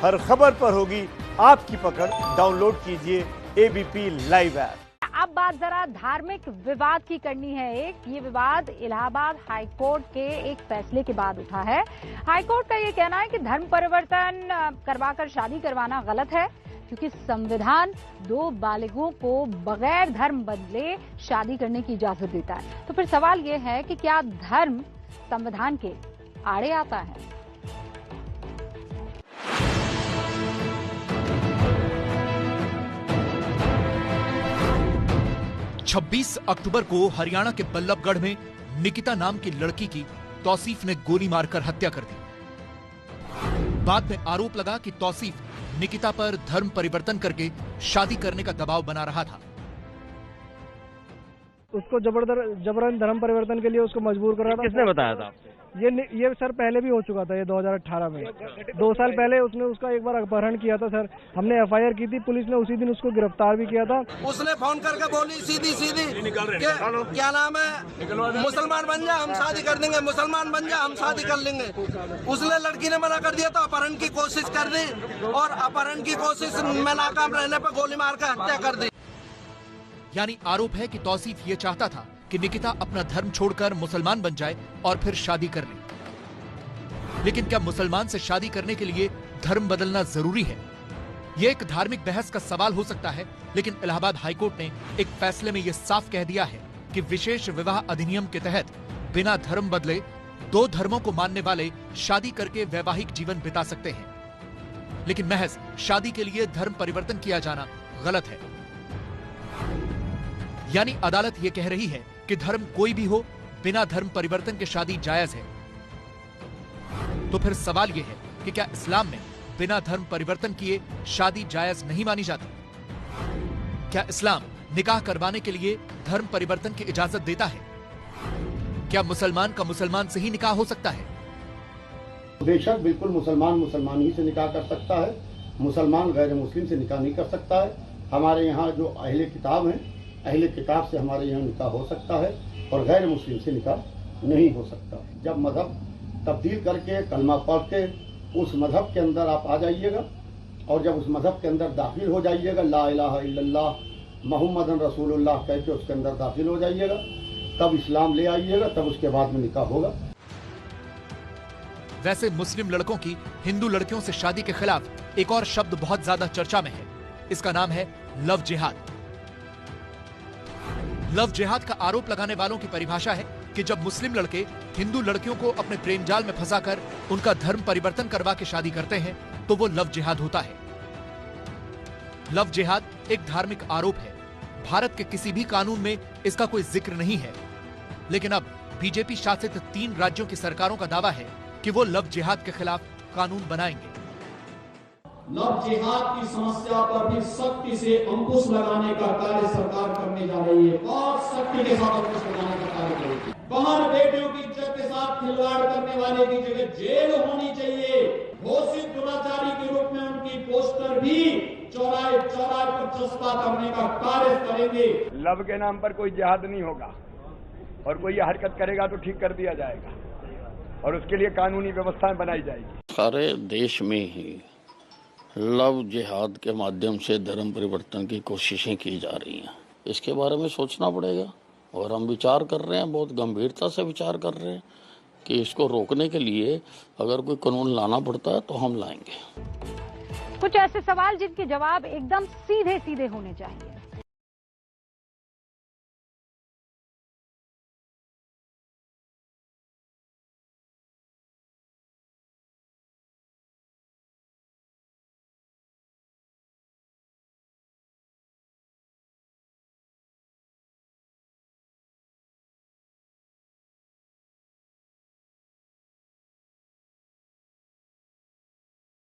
हर खबर पर होगी आपकी पकड़। डाउनलोड कीजिए एबीपी लाइव ऐप। अब बात जरा धार्मिक विवाद की करनी है। ये विवाद इलाहाबाद हाईकोर्ट के एक फैसले के बाद उठा है। हाईकोर्ट का ये कहना है कि धर्म परिवर्तन करवाकर शादी करवाना गलत है, क्योंकि संविधान दो बालिगों को बगैर धर्म बदले शादी करने की इजाजत देता है। तो फिर सवाल ये है कि क्या धर्म संविधान के आड़े आता है? 26 अक्टूबर को हरियाणा के बल्लभगढ़ में निकिता नाम की लड़की की तौसीफ ने गोली मारकर हत्या कर दी। बाद में आरोप लगा कि तौसीफ निकिता पर धर्म परिवर्तन करके शादी करने का दबाव बना रहा था। उसको जबरन धर्म परिवर्तन के लिए उसको मजबूर कर रहा था। किसने बताया था आपको? ये सर पहले भी हो चुका था। ये 2018 में 2 साल पहले उसने उसका एक बार अपहरण किया था सर। हमने एफआईआर की थी, पुलिस ने उसी दिन उसको गिरफ्तार भी किया था। उसने फोन करके बोली सीधी क्या नाम है, मुसलमान बन जा हम शादी कर देंगे, मुसलमान बन जा हम शादी कर लेंगे। उसने लड़की ने मना कर दिया तो अपहरण की कोशिश कर दी और अपहरण की कोशिश में नाकाम रहने पर गोली मार कर हत्या कर दी। यानी आरोप है कि तौसीफ ये चाहता था कि निकिता अपना धर्म छोड़कर मुसलमान बन जाए और फिर शादी कर ले। लेकिन क्या मुसलमान से शादी करने के लिए धर्म बदलना जरूरी है? यह एक धार्मिक बहस का सवाल हो सकता है, लेकिन इलाहाबाद हाईकोर्ट ने एक फैसले में यह साफ कह दिया है कि विशेष विवाह अधिनियम के तहत बिना धर्म बदले दो धर्मों को मानने वाले शादी करके वैवाहिक जीवन बिता सकते हैं। लेकिन महज शादी के लिए धर्म परिवर्तन किया जाना गलत है। यानी अदालत ये कह रही है कि धर्म कोई भी हो, बिना धर्म परिवर्तन के शादी जायज है। तो फिर सवाल यह है कि क्या इस्लाम में बिना धर्म परिवर्तन किए शादी जायज नहीं मानी जाती? क्या इस्लाम निकाह करवाने के लिए धर्म परिवर्तन की इजाजत देता है? क्या मुसलमान का मुसलमान से ही निकाह हो सकता है? बेशक बिल्कुल मुसलमान ही से निकाह कर सकता है। मुसलमान गैर मुस्लिम से निकाह नहीं कर सकता है। हमारे यहाँ जो अहले किताब हैं, अहले किताब से हमारे यहाँ निकाह हो सकता है और गैर मुस्लिम से निकाह नहीं हो सकता। जब मजहब तब्दील करके कलमा पढ़ के उस मजहब के अंदर आप आ जाइएगा और जब उस मजहब के अंदर दाखिल हो जाइएगा, ला इलाहा इल्लल्लाह मुहम्मदन रसूलुल्लाह कह के उसके अंदर दाखिल हो जाइएगा, तब इस्लाम ले आइएगा, तब उसके बाद में निकाह होगा। वैसे मुस्लिम लड़कों की हिंदू लड़कियों से शादी के खिलाफ एक और शब्द बहुत ज्यादा चर्चा में है। इसका नाम है लव जिहाद। लव जिहाद का आरोप लगाने वालों की परिभाषा है कि जब मुस्लिम लड़के हिंदू लड़कियों को अपने प्रेम जाल में फंसाकर उनका धर्म परिवर्तन करवा के शादी करते हैं तो वो लव जिहाद होता है। लव जिहाद एक धार्मिक आरोप है। भारत के किसी भी कानून में इसका कोई जिक्र नहीं है, लेकिन अब बीजेपी शासित 3 राज्यों की सरकारों का दावा है कि वो लव जिहाद के खिलाफ कानून बनाएंगे। लव जिहाद की समस्या पर भी सख्ती से अंकुश लगाने का कार्य सरकार करने जा रही है। बहुत सख्ती के साथ अंकुश लगाने का कार्य करेगी। बहन बेटियों की इज्जत के साथ खिलवाड़ करने वाले की जगह जेल होनी चाहिए। घोषित दुराचारी के रूप में उनकी पोस्टर भी चौराहे पर चस्पा करने का कार्य करेंगे। लव के नाम पर कोई जिहाद नहीं होगा और कोई ये हरकत करेगा तो ठीक कर दिया जाएगा और उसके लिए कानूनी व्यवस्थाएं बनाई जाएगी। सारे देश में ही लव जिहाद के माध्यम से धर्म परिवर्तन की कोशिशें की जा रही हैं। इसके बारे में सोचना पड़ेगा और हम विचार कर रहे हैं, बहुत गंभीरता से विचार कर रहे हैं कि इसको रोकने के लिए अगर कोई कानून लाना पड़ता है तो हम लाएंगे। कुछ ऐसे सवाल जिनके जवाब एकदम सीधे होने चाहिए।